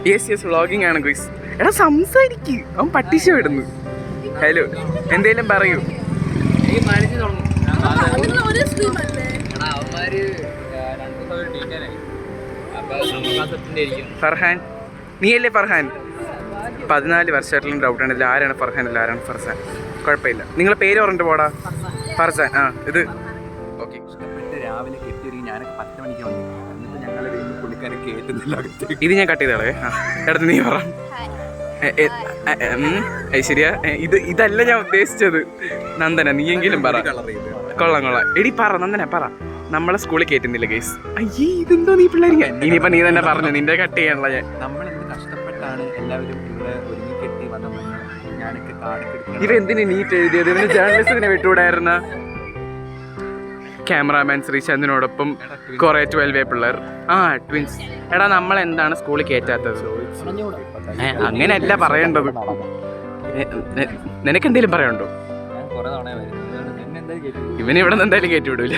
Yes vlogging ആണ് guys. എടാ സംസാരിക്ക്, അവൻ പട്ടിശ വിടുന്നു. ഹലോ, എന്തേലും പറയൂ. ഫർഹാൻ, നീയല്ലേ ഫർഹാൻ? 14 വർഷമായിട്ടുള്ള ഡൗട്ട് ഉണ്ടല്ലോ, ആരാണ് ഫർഹാൻ അല്ല ആരാണ് ഫർസാൻ? കുഴപ്പമില്ല, നിങ്ങളെ പേര് പറഞ്ഞിട്ട് പോടാ. ഫർസാൻ. ആ ഇത് ഓക്കെ. രാവിലെ കെട്ടി ഞാനൊക്കെ 10 മണിക്ക് വന്നു. എന്നിട്ട് ഞങ്ങളെ പുള്ളിക്കാരെ കേട്ടുന്നില്ല. ഇത് ഞാൻ കട്ട് ചെയ്തോളേ. എടുത്ത് നീ പറ. ശരിയാ, ഇതല്ല ഞാൻ ഉദ്ദേശിച്ചത്. നന്ദന, നീയെങ്കിലും പറ. കൊള്ളാം. എടി പറ നന്ദന, പറ. നമ്മളെ സ്കൂളിൽ കേട്ടുന്നില്ല ഗൈസ്. അയ്യേ, ഇതെന്തോ നീ പിള്ളേർ. ഇനിയിപ്പോ നീ തന്നെ പറഞ്ഞു, നിന്റെ കട്ട് ചെയ്യാനുള്ള. ഞാൻ നമ്മളെന്ത് കഷ്ടപ്പെട്ടാണ് എല്ലാവരും ഇവിടെ ഒരുങ്ങി കെട്ടി വന്നത്. ഞാനൊക്കെ കാണിക്കെടുക്കുന്നത്. ഇവെന്തിനു നീറ്റ് എഴുതിയത്? ഇവന് ജേർണലിസ്റ്റിനെ വിട്ടുകൂടായിരുന്ന? ക്യാമറാമാൻ ശ്രീശാന്തിനോടൊപ്പം കുറെ 12 പിള്ളേർ. ആ ട്വിൻസ്. എടാ നമ്മൾ എന്താണ് സ്കൂളിൽ കയറ്റാത്തത്? അങ്ങനെയല്ല പറയേണ്ടത്. നിനക്കെന്തേലും പറയണ്ടോ? ഇവനിവിടെ നിന്ന് എന്തായാലും കയറ്റി വിടൂല.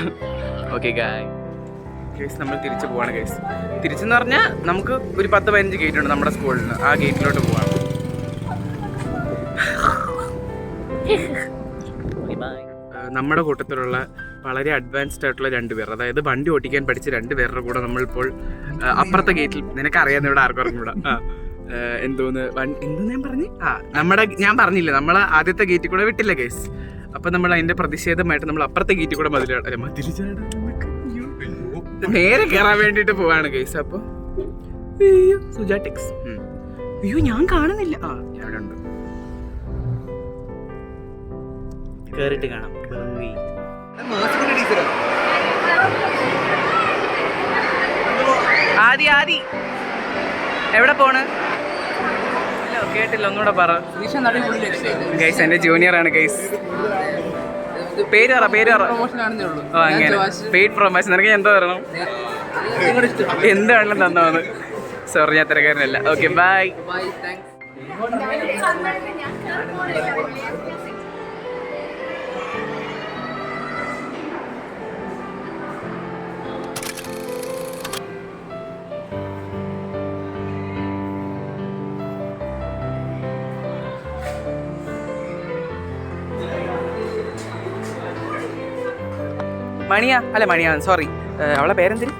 ഓക്കെ ഗൈസ്, നമ്മൾ തിരിച്ചു പോവാണ് ഗൈസ്. തിരിച്ചെന്ന് പറഞ്ഞാൽ നമുക്ക് ഒരു 10-15 ഗേറ്റ് ഉണ്ട് നമ്മുടെ സ്കൂളിൽ നിന്ന്. ആ ഗേറ്റിലോട്ട് പോവാം. നമ്മുടെ കൂട്ടത്തിലുള്ള വളരെ അഡ്വാൻസ്ഡ് ആയിട്ടുള്ള 2 പേർ, അതായത് വണ്ടി ഓടിക്കാൻ പഠിച്ച 2 പേരുടെ കൂടെ നമ്മളിപ്പോൾ അപ്പുറത്തെ ഗേറ്റിൽ, നിനക്കറിയാവുന്ന ഇവിടെ ആർക്കും അറിഞ്ഞൂടാ. എന്തോന്ന് ഞാൻ പറഞ്ഞു. ഞാൻ പറഞ്ഞില്ല, നമ്മളെ ആദ്യത്തെ ഗേറ്റിൽ കൂടെ വിട്ടില്ല ഗൈസ്. അപ്പൊ നമ്മൾ അതിന്റെ പ്രതിഷേധമായിട്ട് നമ്മൾ അപ്പുറത്തെ ഗേറ്റിൽ കൂടെ നേരെ കയറാൻ വേണ്ടിട്ട് പോവാണ് ഗൈസ്. അപ്പൊ സുജാടെക്സ്. അയ്യോ ഞാൻ കാണുന്നില്ല. ഞാൻ ഇവിടെ ഉണ്ട്. കേറിട്ട് കാണാം. ആദി എവിടെ പോണ്? കേട്ടില്ല, ഒന്നുകൂടെ പറ ഗൈസ്. എന്റെ ജൂനിയർ ആണ് ഗൈസ്. പേര് പറ. അങ്ങനെ പെയ്ഡ് പ്രൊമോഷൻ. നിനക്ക് എന്താ തരണം? എന്താണെങ്കിലും തന്നോന്ന്. സോറി, ഞാൻ തിരക്കാരനല്ല. Okay bye. മണിയാ സോറി, അവളെ പേരെന്തിന്?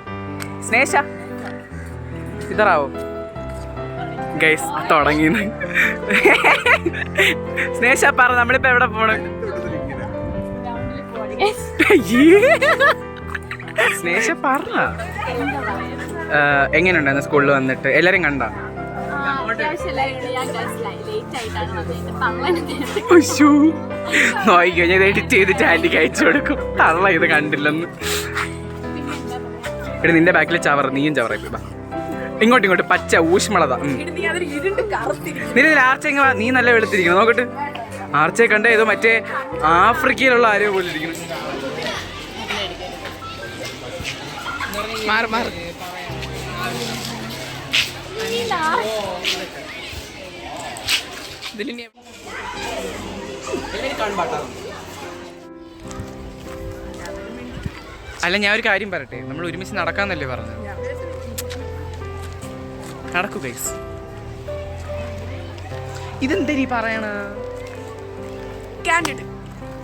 സ്നേഷ. ഇതറാവോ ഗൈസ്? തുടങ്ങിന്ന്. സ്നേഷ പറ, നമ്മളിപ്പോ എവിടെ പോണ്? സ്നേഷ പറ, എങ്ങനെയുണ്ടായിരുന്നു സ്കൂളിൽ വന്നിട്ട്? എല്ലാരും കണ്ടാ? നോയിക്കോ, ഞാൻ എഡിറ്റ് ചെയ്തിട്ട് ആന്റിക്ക് അയച്ചു കൊടുക്കും. തള്ള ഇത് കണ്ടില്ലെന്ന്. ഇവിടെ നിന്റെ ബാക്കിൽ ചവർ, നീയും ചവറായി. ഇങ്ങോട്ട് പച്ച ഊഷ്മളത. നിന്റെ ആർച്ച നീ നല്ല വെളുത്തിരിക്കണം. നോക്കട്ട്, ആർച്ചയെ കണ്ട ഏതോ മറ്റേ ആഫ്രിക്കയിലുള്ള ആരോ പോലെ ഇരിക്കണം. അല്ല, ഞാൻ ഒരു കാര്യം പറയട്ടെ. നമ്മൾ ഒരുമിച്ച് നടക്കാന്നല്ലേ പറഞ്ഞത്? നടക്കൂ ഗൈസ്. ഇതെന്തരീ പറയണ?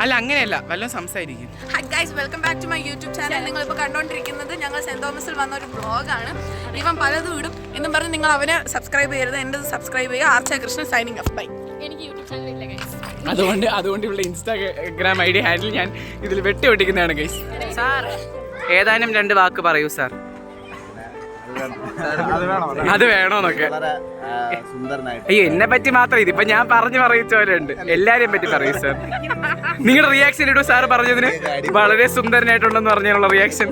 അല്ല അങ്ങനെയല്ല, വല്ലതും സംസാരിക്കും. Hi guys, welcome back to my YouTube channel. നിങ്ങളിപ്പോൾ കണ്ടുകൊണ്ടിരിക്കുന്നത് ഞങ്ങൾ സെന്റ് തോമസിൽ വന്ന ഒരു വ്ളോഗാണ്. ഇവൻ പലതും ഇടും എന്നും പറഞ്ഞ് നിങ്ങൾ അവനെ സബ്സ്ക്രൈബ് ചെയ്യരുത്. എൻ്റെ സബ്സ്ക്രൈബ് ചെയ്യുക. Archa Krishnan signing off. Bye. എനിക്ക് യൂട്യൂബ് ചാനൽ ഇല്ല ഗൈസ്. അതുകൊണ്ട് ഇവിടെ ഇൻസ്റ്റാഗ്രാം ID ഹാൻഡിൽ ഞാൻ ഇതിൽ വെട്ടി ഒട്ടിക്കുന്നതാണ് ഗൈസ്. സാർ ഏതാനും 2 വാക്ക് പറയൂ സാർ. അത് വേണോന്നൊക്കെ. അയ്യോ, എന്നെ പറ്റി മാത്രം. ഇതിപ്പോ ഞാൻ പറയിച്ച പോലെ ഉണ്ട്. എല്ലാരെയും പറ്റി പറയൂ സാർ. നിങ്ങളുടെ റിയാക്ഷൻ ഇടൂ സാർ പറഞ്ഞതിന്. വളരെ സുന്ദരനായിട്ടുണ്ടെന്ന് പറഞ്ഞുള്ള റിയാക്ഷൻ.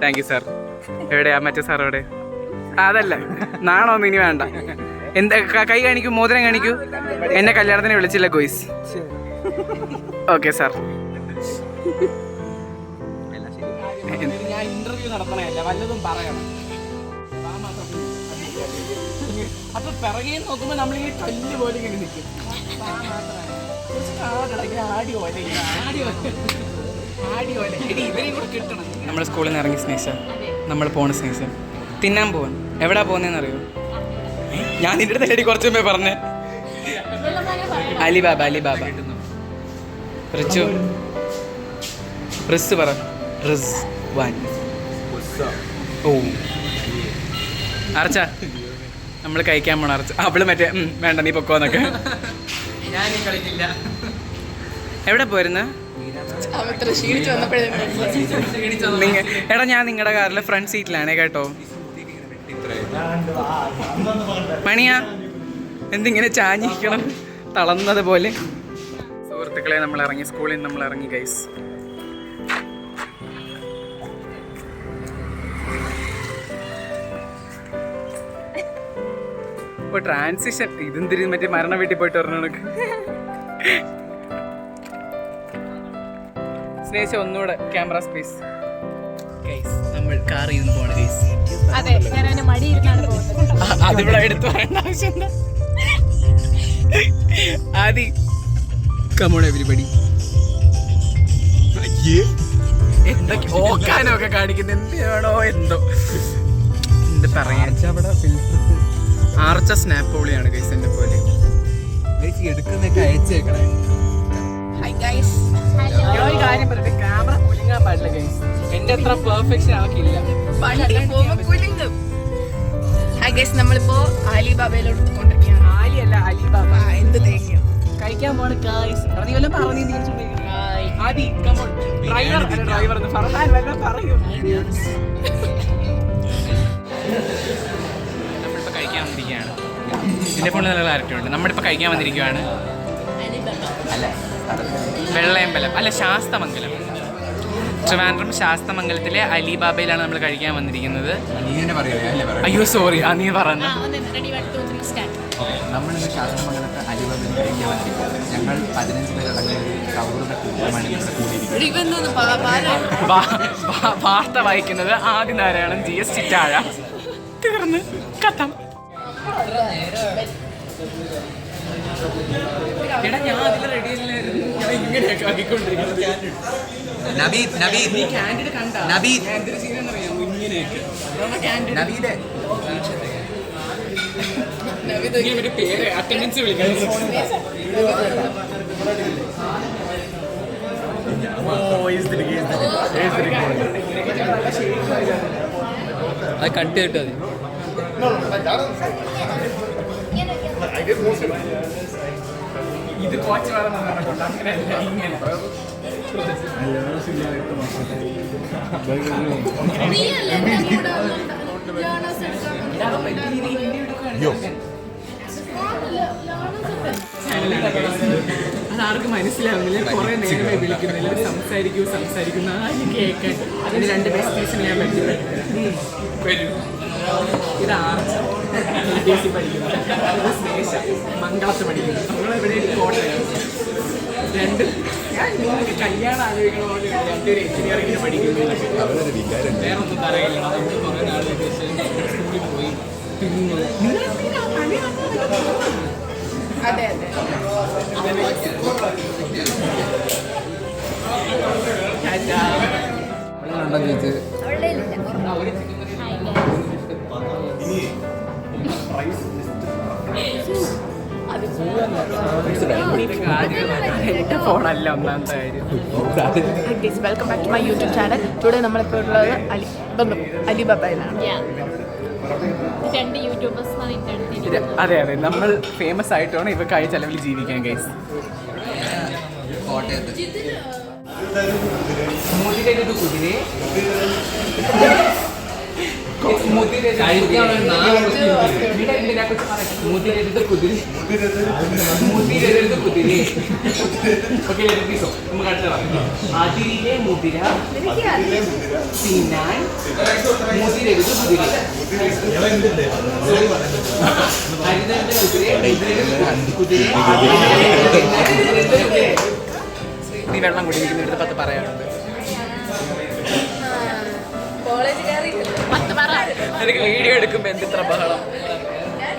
Thank you sir. എവിടെയാ മറ്റേ സാർ? എവിടെ? അതല്ല, നാണോന്ന് ഇനി വേണ്ട. എന്താ കൈ കാണിക്കൂ, മോതിരം കാണിക്കൂ. എന്നെ കല്യാണത്തിന് വിളിച്ചില്ല ഗോയ്സ്. Okay sir. ഞാൻ ഇന്റർവ്യൂ നടത്തണല്ല, വല്ലതും പറയണം. അപ്പൊ പിറകെ നോക്കുമ്പോ നമ്മളിങ്ങനെ കല്ല് പോലെ ഇങ്ങനെ നിൽക്കും. നമ്മൾ സ്കൂളിൽ നിന്ന് ഇറങ്ങി സ്നേഹിച്ച, നമ്മൾ പോണ സ്നേഹിച്ച. തിന്നാൻ പോവാൻ. എവിടാ പോകുന്നതെന്ന് അറിയോ? ഞാൻ നിന്റെ അടുത്ത് അല്ലടി കുറച്ച് മുമ്പേ പറഞ്ഞേ. Alibaba Alibaba. റിച്ചു റിസ് പറ. റിസ് വാൻ. ഓ അർച്ച നമ്മൾ കഴിക്കാൻ പോണ അർച്ച. അവള് മറ്റേ വേണ്ട നീ പൊക്കോന്നൊക്കെ. ഞാൻ കളിക്കില്ല. എവിടെ പോയിരുന്ന? എടാ ഞാൻ നിങ്ങളുടെ കാറിലെ ഫ്രണ്ട് സീറ്റിലാണേ കേട്ടോ. മണിയാ എന്തിങ്ങനെ ചാഞ്ഞിരിക്കണം തളർന്നത് പോലെ. സുഹൃത്തുക്കളെ നമ്മൾ ഇറങ്ങി, സ്കൂളിൽ നിന്ന് നമ്മൾ ഇറങ്ങി ഗൈസ്. ഇപ്പോൾ ട്രാൻസിഷൻ ഇതെന്തിരി മറ്റേ മരണ വീട്ടിൽ പോയിട്ട് വരണ സ്നേഹിച്ച ഒന്നുകൂടെ ക്യാമറ സ്പേസ് ഗൈസ്. നമ്മൾ കാറിൽ നിന്ന് പോണ ഗൈസ്. അതിവിടെ എടുത്തു പറയേണ്ട ആവശ്യമുണ്ട്. ആദി കമോൺ എവരിബഡി. എന്തൊക്കെ ഓക്കാനൊക്കെ കാണിക്കുന്നത് എന്തിനാണോ എന്തോ എന്ത് പറയാ. ആർച്ച സ്നാപ്പ് പൊളിയാണ് ഗൈസ് എന്നെ പോലെ. എടുക്കുന്നൊക്കെ അയച്ചേക്കണേ. ഞാൻ ഒരു കാര്യം പറയട്ടെ, ക്യാമറ കുലുങ്ങാൻ പാടില്ല ഗൈസ്. എന്റെ അത്ര പെർഫെക്ഷൻ ആക്കിയില്ല. നമ്മളിപ്പോ അലിബാബയിലോട്ട് കൊണ്ടിരിക്കുകയാണ്. ആലിയല്ല അലിബാബ. എന്ത് തേങ്ങ കഴിക്കാൻ പോണ ഗൈസ്. നീ വല്ലതും പറഞ്ഞു ആദി കമോൺ. ഡ്രൈവർ അല്ല ഡ്രൈവർ എന്ന് പറഞ്ഞാൽ വല്ലതും പറയൂ. നമ്മളിപ്പോൾ കഴിക്കാൻ വന്നിരിക്കുകയാണ്. ഇതിൻ്റെ ഫോണിൽ നല്ല ക്ലാരിറ്റി ഉണ്ട്. നമ്മളിപ്പോൾ കഴിക്കാൻ വന്നിരിക്കുകയാണ് വെള്ളയമ്പലം അല്ല ശാസ്തമംഗലം. ട്രിവാൻഡ്രം ശാസ്തമംഗലത്തിലെ അലിബാബയിലാണ് നമ്മൾ കഴിക്കാൻ വന്നിരിക്കുന്നത്. അയ്യോ സോറി നീ പറഞ്ഞു. നമ്മളിന്ന് ശാസ്തമംഗലത്ത് അലിബാബയിൽ കഴിക്കാൻ വന്നിരിക്കുന്നത്. ഞങ്ങൾ 15 പേരടങ്ങിയ സൗഹൃദ കൂട്ടമാണ് ഇവിടെ കൂടിയിരിക്കുന്നത്. വാർത്ത വായിക്കുന്നത് ആദിനാരായണൻ GS ചിറ്റാഴ. തീർന്ന് കഥം. എടാ ഞാൻ അതിൽ റെഡി അല്ലായിരുന്നു. ഇങ്ങനെയൊക്കെ ആക്കിക്കൊണ്ടിരിക്കുന്നത്. പേര് അറ്റൻഡൻസ് വിളിക്കാൻ അത് കട്ട് ചെയ്തിട്ട് മതി. ഇത് കോച്ച് വേറെ അങ്ങനെയല്ല ഇങ്ങനെ. അതാർക്കും മനസ്സിലാവുന്നില്ല. കുറെ നേരമേ വിളിക്കുന്നില്ല. സംസാരിക്കുന്ന കേൾക്കാൻ. അതിന് 2 ബെസ്റ്റീസിന് ഞാൻ പറ്റില്ല. ഇത് ആർച്ച LDC പഠിക്കുന്നത്, ഇത് സ്നേഷ മംഗളത്ത് പഠിക്കുന്നത്. നമ്മളെവിടെ കോട്ടയം. 2 ഞാൻ നിങ്ങൾക്ക് കല്യാണം ആലോചിക്കണ പോലെ 2 എഞ്ചിനീയറിംഗിന് പഠിക്കുന്നു. വേറെ ഒന്നും പറയില്ല. നമ്മൾ കുറേ നാൾ സ്കൂളിൽ പോയി അതെ അതെ ഫോണല്ല ഒന്നാമത്തെ കാര്യം. Welcome back to my YouTube channel. Today നമ്മളിപ്പോൾ ഉള്ളത് അലിബാബയിലാണ്. അതെ അതെ നമ്മൾ ഫേമസ് ആയിട്ടാണ് ഇവക്കായി ചെലവിൽ ജീവിക്കാൻ ഗൈസ്. മുതിരരുത് കുതിരെ മുതിരരുത് കുതിരെ. ഓക്കെ നമുക്ക് അടുത്ത അതിരിലെ മുതിര തിന്നാൻ മുതിരരുത് കുതിര. നീ വെള്ളം കുടിക്കുന്നിടത്ത് 10 പറയാനുണ്ട്. എനിക്ക് വീഡിയോ എടുക്കുമ്പോൾ എന്തിത്ര ബഹളം.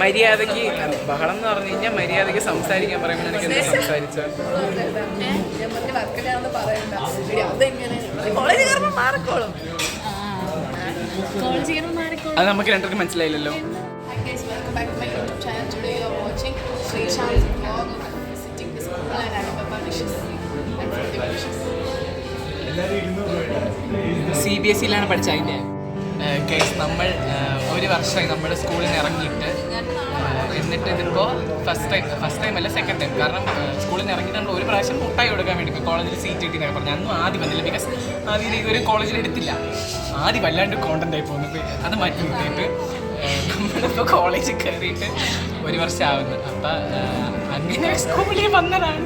മര്യാദയ്ക്ക് ബഹളം എന്ന് പറഞ്ഞു കഴിഞ്ഞാൽ മര്യാദയ്ക്ക് സംസാരിക്കാൻ പറയുമ്പോൾ എനിക്ക് എന്താ സംസാരിച്ചാൽ അത് നമുക്ക് രണ്ടർക്കും മനസ്സിലായില്ലല്ലോ. CBSE പഠിച്ച അതിൻ്റെ കേസ്. നമ്മൾ ഒരു വർഷമായി നമ്മുടെ സ്കൂളിൽ നിന്ന് ഇറങ്ങിയിട്ട്, എന്നിട്ട് ഇതിപ്പോൾ ഫസ്റ്റ് ടൈം അല്ല സെക്കൻഡ് ടൈം. കാരണം സ്കൂളിൽ നിന്ന് ഇറങ്ങിയിട്ട് നമ്മൾ ഒരു പ്രാവശ്യം മുട്ടായി കൊടുക്കാൻ വേണ്ടി ഇപ്പോൾ കോളേജിൽ സീറ്റ് കിട്ടിയെന്നൊക്കെ പറഞ്ഞു. അന്നും ആദ്യം വന്നില്ല, ബിക്കോസ് ആദ്യം ഇതൊരു കോളേജിൽ എടുത്തില്ല. ആദ്യം വല്ലാണ്ട് കോണ്ടൻ്റായി പോകുന്നത്, അത് മാറ്റി നിർത്തിയിട്ട് നമ്മളിപ്പോൾ കോളേജിൽ കയറിയിട്ട് ഒരു വർഷം ആവുന്നു. അപ്പം അങ്ങനെ സ്കൂളിൽ വന്നതാണ്.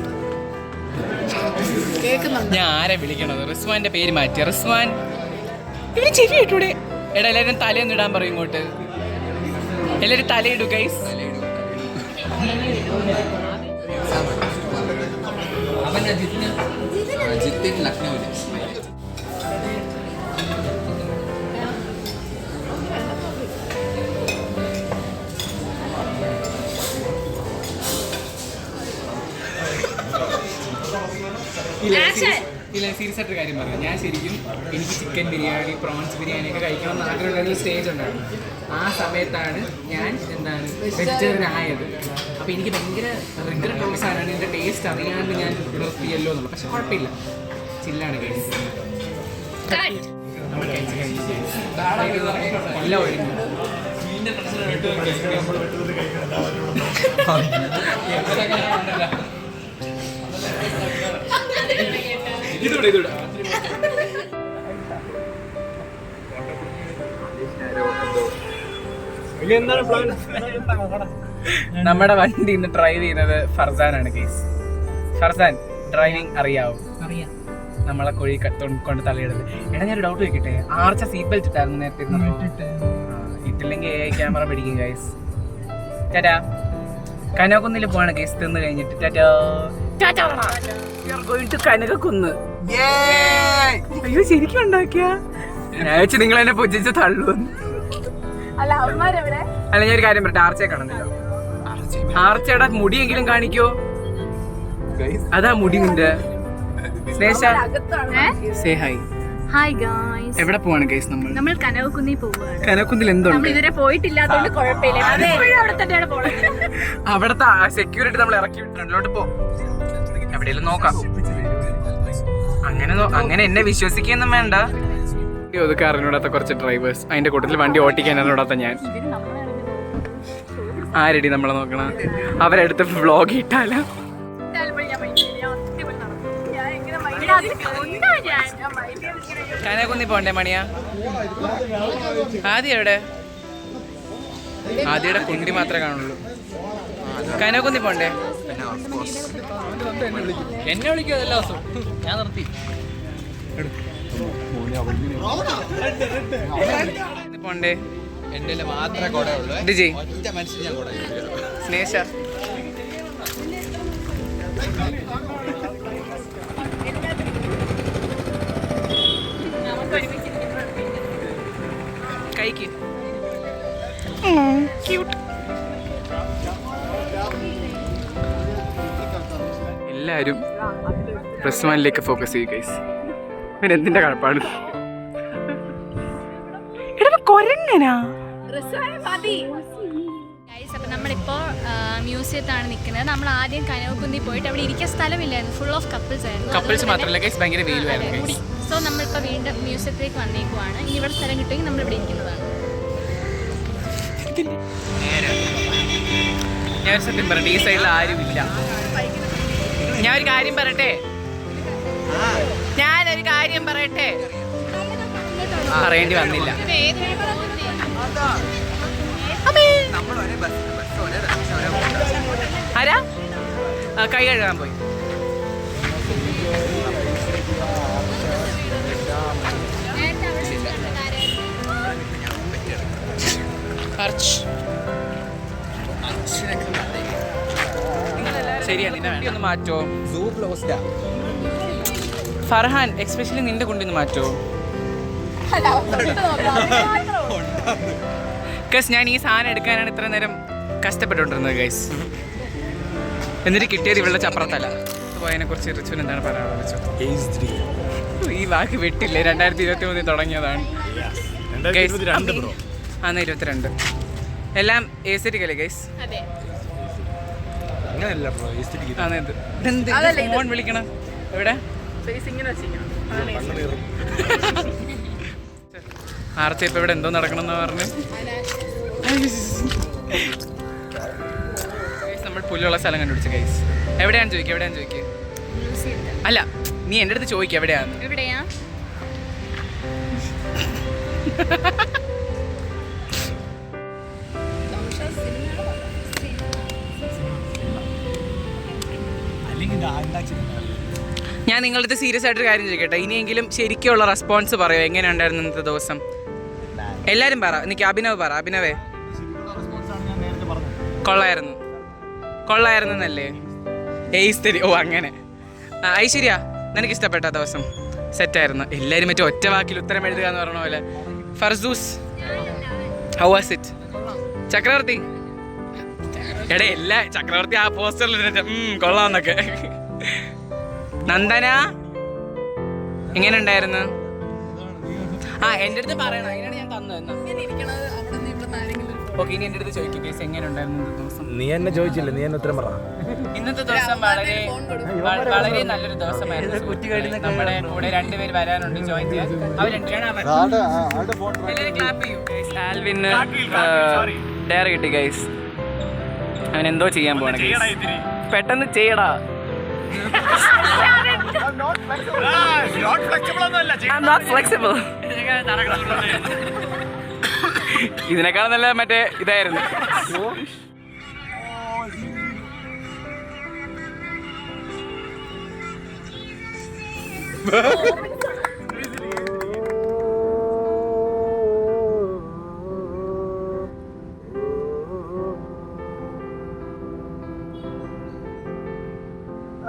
ഞാൻ ആരെ വിളിക്കണത്? റിസ്വാൻ്റെ പേര് മാറ്റി. റിസ്വാൻ ഇവര് ചെവി ഇട്ടൂടെ? എടാ എല്ലാവരും തലയൊന്നും ഇടാൻ പറയും ഇങ്ങോട്ട്. എല്ലാവരും തലയിടൂ ഗൈസ്. ജിത്തിൻ ലക്നൗവിൽ. ഇല്ല, സീരിയസ് ആയിട്ടൊരു കാര്യം പറഞ്ഞു. ഞാൻ ശരിക്കും എനിക്ക് ചിക്കൻ ബിരിയാണി, പ്രോൺസ് ബിരിയാണി ഒക്കെ കഴിക്കണമെന്ന് ആഗ്രഹമുള്ള സ്റ്റേജ് ഉണ്ടായിരുന്നു. ആ സമയത്താണ് ഞാൻ വെജിറ്റേറിയൻ ആയത്. അപ്പോൾ എനിക്ക് ഭയങ്കര റിഗ്രറ്റ് ഉള്ള സാധനമാണ് ഇതിൻ്റെ ടേസ്റ്റ് അറിയാണ്ട് ഞാൻ നിർത്തിയല്ലോ എന്നുള്ളത്. പക്ഷെ കുഴപ്പമില്ല, ചില്ലാണ് കഴിച്ചത്. എല്ലാം ഒഴിഞ്ഞു. ഇതൂടെ നമ്മുടെ വണ്ടി ഇന്ന് ഡ്രൈവ് ചെയ്യുന്നത് ഫർസാനാണ് കേസ്. ഫർസാൻ ഡ്രൈവിംഗ് അറിയാവോ? അറിയാം. നമ്മളെ കുഴി കൊണ്ട് തലയിടുന്നത്. എടാ ഞാനൊരു ഡൗട്ട് ചോദിക്കട്ടെ, ആർച്ച സീറ്റ് ബെൽറ്റ് ഇട്ടായിരുന്നു നേരത്തെ? ഇട്ടില്ലെങ്കിൽ ക്യാമറ പിടിക്കും ഗൈസ്. ടാറ്റാ. കനകുന്നിൽ പോവാണ് കേസ് തിന്ന് കഴിഞ്ഞിട്ട്. ടാറ്റാ. കനകക്കുന്ന്. അയ്യോ ശരിക്കും ഉണ്ടാക്കിയ ഞാൻ നിങ്ങൾ എന്നെ പുജിച്ച് തള്ളുവന്നു. അല്ല ഞാനൊരു കാര്യം പറയട്ടെ, ആർച്ചയെ കാണുന്നില്ല. ആർച്ചയുടെ മുടിയെങ്കിലും കാണിക്കോ? അതാ മുടി നിന്റെ. Hi guys. എവിടെ പോവാണ് ഗൈസ്? നമ്മൾ കനകക്കുന്നിൽ പോവാണ്. കനകക്കുന്നിൽ എന്തുണ്ട്? ഇതുവരെ പോയിട്ടില്ലാത്തോണ്ട് കുഴപ്പമില്ല. അവിടെ തന്നെയാണ് പോണത്. അവിടത്തെ സെക്യൂരിറ്റി നമ്മൾ ഇറക്കി വിട്ടിട്ടുണ്ടോട്ട് പോ, എവിടെയെങ്കിലും നോക്കാം. അങ്ങനെ എന്നെ വിശ്വസിക്കൊന്നും വേണ്ട. ഒതുക്കെ അറിഞ്ഞൂടാത്ത കുറച്ച് ഡ്രൈവേഴ്സ്, അതിന്റെ കൂട്ടത്തിൽ വണ്ടി ഓട്ടിക്കാൻ അറിഞ്ഞൂടാത്ത ഞാൻ. ആരടി നമ്മളെ നോക്കണ? അവരെടുത്ത് വ്ളോഗ് ഇട്ടാലോ? കനകുന്നി പോണ്ടേ മണിയാ? ആദ്യം എവിടെ? ആദ്യയുടെ കുണ്ടി മാത്രമേ കാണുള്ളൂ. കനകുന്നി പോണ്ടേ? എന്നെ വിളിക്കും എല്ലാ ദിവസവും. ഞാൻ നിർത്തി പോണ്ടേ? എന്റെ മാത്രമേ കൊടയുള്ളൂ. സ്നേഷ കൈക്ക് എല്ലാവരും റിസ്വാനിലേക്ക് ഫോക്കസ് ചെയ്യും ഗൈസ്. പിന്നെ എന്തിന്റെ കഴപ്പാണ്? അപ്പം നമ്മളിപ്പോൾ മ്യൂസിയത്താണ് നിൽക്കുന്നത്. നമ്മൾ ആദ്യം കനകക്കുന്നിൽ പോയിട്ട് അവിടെ ഇരിക്കാൻ സ്ഥലമില്ലായിരുന്നു, ഫുൾ ഓഫ് കപ്പിൾസ് ആയിരുന്നു. കപ്പിൾസ് മാത്രമല്ല ഗൈസ്, ഭയങ്കര വെയിലുമായിരുന്നു. സോ നമ്മളിപ്പോൾ വീണ്ടും മ്യൂസിയത്തിലേക്ക് വന്നേക്കുവാണ്. ഇനി ഇവിടെ സ്ഥലം കിട്ടുമെങ്കിൽ നമ്മളിവിടെ ഇരിക്കുന്നതാണ്. ഞാൻ സത്യം പറയട്ടെ, ഈ സൈഡിൽ ആരുമില്ല. ഞാനൊരു കാര്യം പറയട്ടെ, പറയേണ്ടി വന്നില്ല. ആരാ കൈ കഴുകാൻ പോയി? ശരിയാ, നിന്നെ ഒന്ന് മാറ്റോ? ഫർഹാൻ എക്സ്പെഷ്യലി നിന്റെ കൊണ്ടൊന്ന് മാറ്റോ? ഗൈസ് ഞാൻ ഈ സാധനം എടുക്കാനാണ് ഇത്ര നേരം കഷ്ടപ്പെട്ടുകൊണ്ടിരുന്നത് ഗൈസ്. എന്നിട്ട് കിട്ടിയത് ഇവളുടെ ചപ്രത്തല്ല. പോയതിനെ കുറിച്ച് റിച്ചുവിന് എന്താണ് പറയാനുള്ളത്? ഈ വാക്ക് വിട്ടില്ലേ? 2023 തുടങ്ങിയതാണ്. അന്ന് 22 എല്ലാം എസ്തെറ്റിക് അല്ലേ ഗൈസ്? അതെ. ഫോൺ വിളിക്കണം എവിടെ? ആർച്ച ഇപ്പൊ ഇവിടെ എന്തോ നടക്കണമെന്ന് പറഞ്ഞു. നമ്മൾ പുല്ലുള്ള സ്ഥലം കണ്ടുപിടിച്ച ഗൈസ്. എവിടെയാണ് ചോദിക്കുക? അല്ല, നീ എൻ്റെ അടുത്ത് ചോദിക്കുക എവിടെയാണ്. എവിടെയാ? ഞാൻ നിങ്ങളുടെ സീരിയസ് ആയിട്ടൊരു കാര്യം ചോദിക്കട്ടെ, ഇനിയെങ്കിലും ശരിക്കുള്ള റെസ്പോൺസ് പറയോ? എങ്ങനെയുണ്ടായിരുന്നു ഇന്നത്തെ ദിവസം? എല്ലാരും പറ. എനിക്ക് അഭിനവേ കൊള്ളായിരുന്നല്ലേ? ഓ അങ്ങനെ. ഐശ്വര്യ, നിനക്ക് ഇഷ്ടപ്പെട്ട ദിവസം? സെറ്റായിരുന്നു. എല്ലാവരും മറ്റേ ഒറ്റ വാക്കിൽ ഉത്തരം എഴുതുക എന്ന് പറഞ്ഞ പോലെ. ഫർസൂസ്, ഹൗ വാസ് ഇറ്റ്? ചക്രവർത്തി എല്ലാ ചക്രവർത്തി ആ പോസ്റ്ററിൽ കൊള്ളാന്നൊക്കെ. നന്ദന എങ്ങനെ ഉണ്ടായിരുന്നു? എൻ്റെ അടുത്ത് പറയണം, അതിനാണ് ഞാൻ തന്നത്. ഓക്കെ, ഇനി എൻ്റെ അടുത്ത് ചോദിക്കും കേസ് എങ്ങനെ ഉണ്ടായിരുന്നു ഇന്നത്തെ ദിവസം? നീ എന്നെ ചോദിച്ചില്ല, നീ എന്നെ ഉത്തരം പറ. ഇന്നത്തെ ദിവസം വളരെ നല്ലൊരു ദിവസമായിരുന്നു. നമ്മുടെ കൂടെ 2 പേര് വരാനുണ്ട്, ജോയിൻ ചെയ്യാൻ. ആൽവിന് ഡയറി കിട്ടി ഗൈസ്. അവൻ എന്തോ ചെയ്യാൻ പോവാണ്. പെട്ടെന്ന് ചെയ്യടാ. ഇതിനേക്കാൾ നല്ല മറ്റേ ഇതായിരുന്നു.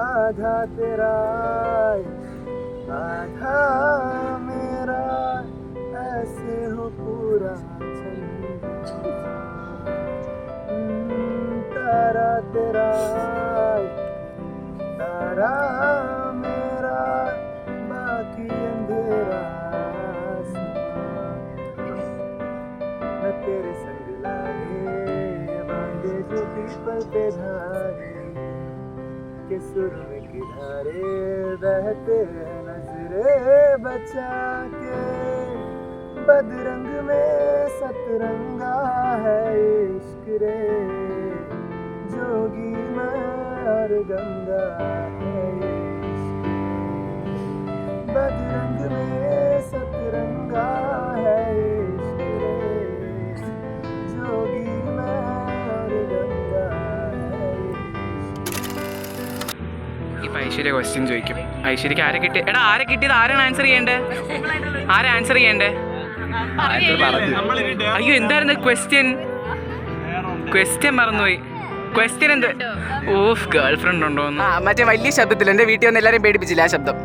आधा तेरा आधा मेरा, ऐसे हो पूरा तारा तेरा तारा मेरा, बाकी अंधेरा मैं तेरे संग लागे बांधे जो पीपल पे धागे के सुर में किनारे बहते हैं नजरे बचा के, बदरंग में सतरंगा है इश्क रे, जोगी में और गंगा है इश्क, बदरंग में सतरंगा है इश्क रे, जोगी में और गंगा है इश्क। ഇപ്പൊ ഐശ്വര്യ ക്വസ്റ്റ്യൻ ചോദിക്കും. ഐശ്വര്യക്ക് ആരെ കിട്ടി? എടാ, ആരെ കിട്ടിയത്? ആരാണ് ആൻസർ ചെയ്യേണ്ടത്? അയ്യോ, എന്തായിരുന്നു ക്വസ്റ്റ്യൻ മറന്നുപോയി. ക്വസ്റ്റ്യൻ എന്ത്? ഓഫ്, ഗേൾ ഫ്രണ്ട് ഉണ്ടോന്ന്. മറ്റേ വലിയ ശബ്ദത്തിൽ എൻ്റെ വീട്ടിൽ വന്ന് എല്ലാവരും പേടിപ്പിച്ചില്ല ആ ശബ്ദം.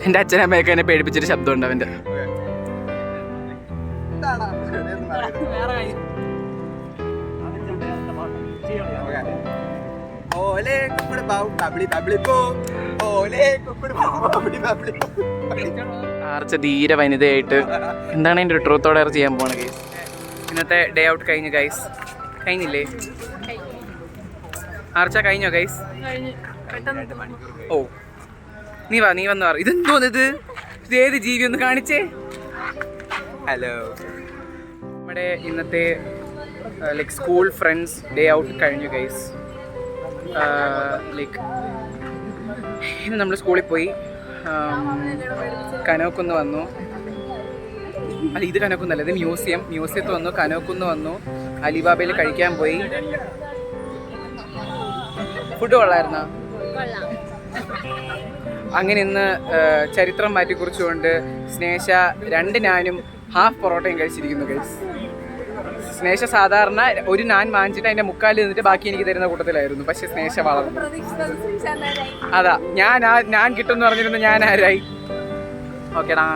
എൻ്റെ അച്ഛനമ്മയൊക്കെ എന്നെ പേടിപ്പിച്ചൊരു ശബ്ദമുണ്ട് അവൻ്റെ. ആർച്ച ധീരെ വനിതയായിട്ട് എന്താണ് എൻ്റെ ഒരു ട്രൂത്തോടെ ചെയ്യാൻ പോണ ഗൈസ്. ഇന്നത്തെ ഡേ ഔട്ട് കഴിഞ്ഞു ഗൈസ്. കഴിഞ്ഞില്ലേ ആർച്ച? കഴിഞ്ഞോ ഗൈസ്? ഓ, നീ വന്ന് പറ. ഇതെന്തോന്നത്? ഇത് ഏത് ജീവി? ഒന്ന് കാണിച്ചേ. ഹലോ. നമ്മുടെ ഇന്നത്തെ like school friends day out കഴിഞ്ഞു ഗൈസ്. ലൈക്ക് ഇന്ന് നമ്മൾ സ്കൂളിൽ പോയി, കനോക്കുന്ന് വന്നു. അല്ല, ഇത് കനോക്കുന്നല്ല, ഇത് മ്യൂസിയത്തിൽ വന്നു, കനോക്കുന്ന് വന്നു, അലിബാബയിൽ കഴിക്കാൻ പോയി. ഫുഡ് കൊള്ളായിരുന്നോ? അങ്ങനെ ഇന്ന് ചരിത്രം മാറ്റിക്കുറിച്ചുകൊണ്ട് സ്നേഷ 2 നാനും ഹാഫ് പൊറോട്ടയും കഴിച്ചിരിക്കുന്നു ഗൈസ്. സ്നേഷ സാധാരണ ഒരു നാൻ വാങ്ങിച്ചിട്ട് അതിന്റെ 3/4 നിന്നിട്ട് ബാക്കി എനിക്ക് തരുന്ന കൂട്ടത്തിലായിരുന്നു. പക്ഷെ സ്നേഷ വളർന്നു. അതാ, ഞാൻ കിട്ടുമെന്ന് പറഞ്ഞിരുന്നു, ഞാൻ ആരായി. ഓക്കേടാ.